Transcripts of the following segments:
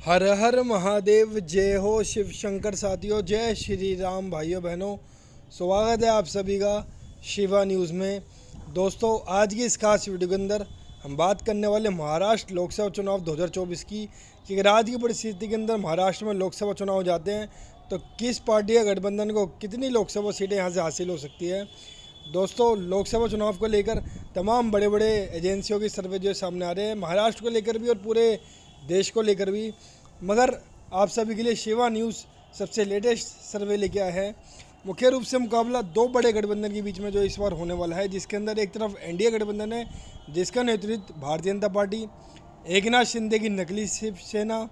हर हर महादेव, जय हो शिव शंकर साथियों, जय श्री राम भाइयों बहनों। स्वागत है आप सभी का शिवा न्यूज़ में। दोस्तों, आज की इस खास वीडियो के अंदर हम बात करने वाले महाराष्ट्र लोकसभा चुनाव 2024 की कि अगर आज की परिस्थिति के अंदर महाराष्ट्र में लोकसभा चुनाव हो जाते हैं तो किस पार्टी या गठबंधन को कितनी लोकसभा सीटें यहाँ से हासिल हो सकती है। दोस्तों, लोकसभा चुनाव को लेकर तमाम बड़े बड़े एजेंसियों के सर्वे जो सामने आ रहे हैं, महाराष्ट्र को लेकर भी और पूरे देश को लेकर भी। मगर आप सभी के लिए शिवा न्यूज़ सबसे लेटेस्ट सर्वे लेके आया है। मुख्य रूप से मुकाबला दो बड़े गठबंधन के बीच में जो इस बार होने वाला है, जिसके अंदर एक तरफ एनडीए गठबंधन है जिसका नेतृत्व भारतीय जनता पार्टी, एकनाथ शिंदे की नकली शिवसेना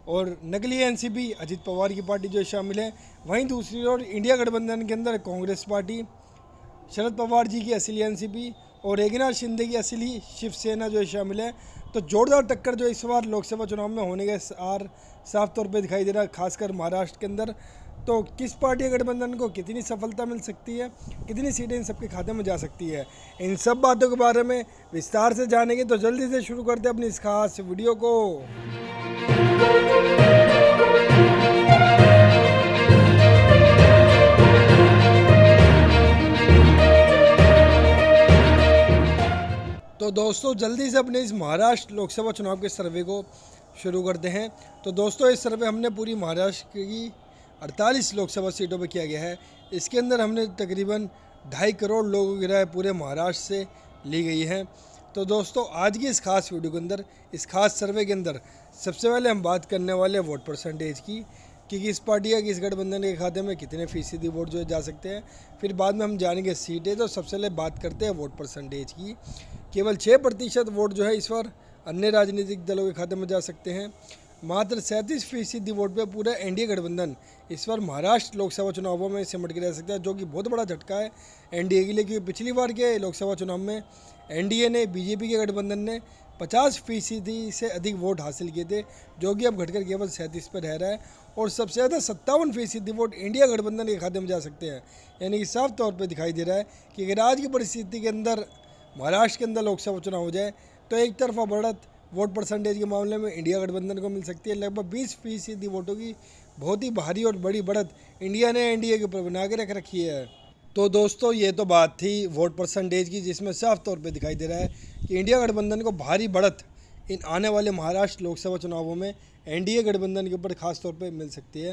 और नकली एनसीपी अजित पवार की पार्टी जो शामिल है। वहीं दूसरी ओर इंडिया गठबंधन के अंदर कांग्रेस पार्टी, शरद पवार जी की असली एनसीपी और एकनाथ शिंदे की असली शिवसेना जो शामिल है। तो जोरदार टक्कर जो इस बार लोकसभा चुनाव में होने के साफ तौर पे दिखाई दे रहा है, खासकर महाराष्ट्र के अंदर। तो किस पार्टी गठबंधन को कितनी सफलता मिल सकती है, कितनी सीटें इन सबके खाते में जा सकती है, इन सब बातों के बारे में विस्तार से जानेंगे। तो जल्दी से शुरू करते हैं अपनी इस खास वीडियो को। तो दोस्तों, जल्दी से अपने इस महाराष्ट्र लोकसभा चुनाव के सर्वे को शुरू करते हैं। तो दोस्तों, इस सर्वे हमने पूरी महाराष्ट्र की 48 लोकसभा सीटों पर किया गया है। इसके अंदर हमने तकरीबन 2.5 करोड़ लोगों की राय पूरे महाराष्ट्र से ली गई है। तो दोस्तों, आज की इस खास वीडियो के अंदर, इस खास सर्वे के अंदर सबसे पहले हम बात करने वाले वोट परसेंटेज की कि किस पार्टी या किस गठबंधन के खाते में कितने फीसदी वोट जो जा सकते हैं। फिर बाद में हम जानेंगे सीटें। तो सबसे पहले बात करते हैं वोट परसेंटेज की। केवल 6% वोट जो है इस बार अन्य राजनीतिक दलों के खाते में जा सकते हैं। मात्र 37% वोट पे पूरा एनडीए गठबंधन इस बार महाराष्ट्र लोकसभा चुनावों में सिमट के रह सकता है, जो कि बहुत बड़ा झटका है एनडीए के लिए। क्योंकि पिछली बार के लोकसभा चुनाव में एनडीए ने, बीजेपी के गठबंधन ने 50% से अधिक वोट हासिल किए थे, जो कि अब घटकर केवल 37 पर रह रहा है। और सबसे ज़्यादा 57% वोट इंडिया गठबंधन के खाते में जा सकते हैं। यानी कि साफ तौर पर दिखाई दे रहा है कि अगर आज की परिस्थिति के अंदर महाराष्ट्र के अंदर लोकसभा चुनाव हो जाए तो एक तरफा बढ़त वोट परसेंटेज के मामले में इंडिया गठबंधन को मिल सकती है। लगभग 20% वोटों की बहुत ही भारी और बड़ी बढ़त इंडिया ने एनडीए के ऊपर बना के रख रखी है। तो दोस्तों, ये तो बात थी वोट परसेंटेज की, जिसमें साफ तौर पे दिखाई दे रहा है कि इंडिया गठबंधन को भारी बढ़त इन आने वाले महाराष्ट्र लोकसभा चुनावों में एनडीए गठबंधन के ऊपर खास तौर पे मिल सकती है।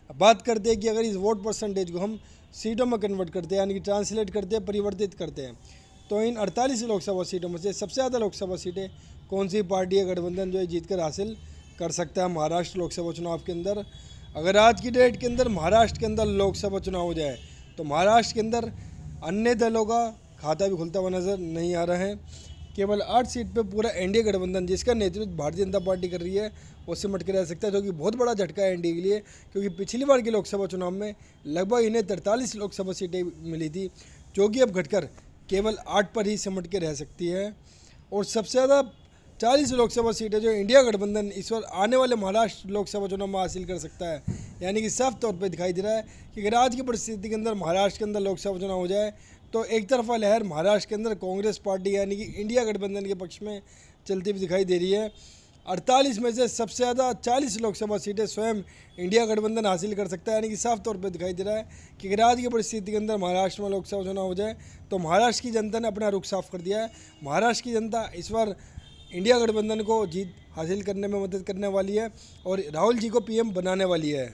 अब बात करते हैं कि अगर इस वोट परसेंटेज को हम सीटों में कन्वर्ट करते हैं, यानी कि ट्रांसलेट करते हैं, परिवर्तित करते हैं, तो इन 48 लोकसभा सीटों में से सबसे ज़्यादा लोकसभा सीटें कौन सी पार्टी या गठबंधन जो है जीत कर हासिल कर सकता है महाराष्ट्र लोकसभा चुनाव के अंदर। अगर आज की डेट के अंदर महाराष्ट्र के अंदर लोकसभा चुनाव हो जाए तो महाराष्ट्र के अंदर अन्य दलों का खाता भी खुलता हुआ नज़र नहीं आ रहा है। केवल 8 सीट पे पूरा एनडीए गठबंधन, जिसका नेतृत्व भारतीय जनता पार्टी कर रही है, वो सिमट के रह सकता है, जो कि बहुत बड़ा झटका है एनडीए के लिए। क्योंकि पिछली बार के लोकसभा चुनाव में लगभग इन्हें 43 लोकसभा सीटें मिली थी, जो कि अब घटकर केवल 8 पर ही सिमट के रह सकती है। और सबसे ज़्यादा 40 लोकसभा सीटें जो इंडिया गठबंधन इस बार आने वाले महाराष्ट्र लोकसभा चुनाव में हासिल कर सकता है। यानी कि साफ तौर पे दिखाई दे रहा है कि अगर आज की परिस्थिति के अंदर महाराष्ट्र के अंदर लोकसभा चुनाव हो जाए तो एक तरफा लहर महाराष्ट्र के अंदर कांग्रेस पार्टी यानी कि इंडिया गठबंधन के पक्ष में चलती हुई दिखाई दे रही है। 48 में से सबसे ज़्यादा 40 लोकसभा सीटें स्वयं इंडिया गठबंधन हासिल कर सकता है। यानी कि साफ तौर पे दिखाई दे रहा है कि अगर आज की परिस्थिति के अंदर महाराष्ट्र में लोकसभा चुनाव हो जाए तो महाराष्ट्र की जनता ने अपना रुख साफ कर दिया है। महाराष्ट्र की जनता इस बार इंडिया गठबंधन को जीत हासिल करने में मदद करने वाली है और राहुल जी को पीएम बनाने वाली है।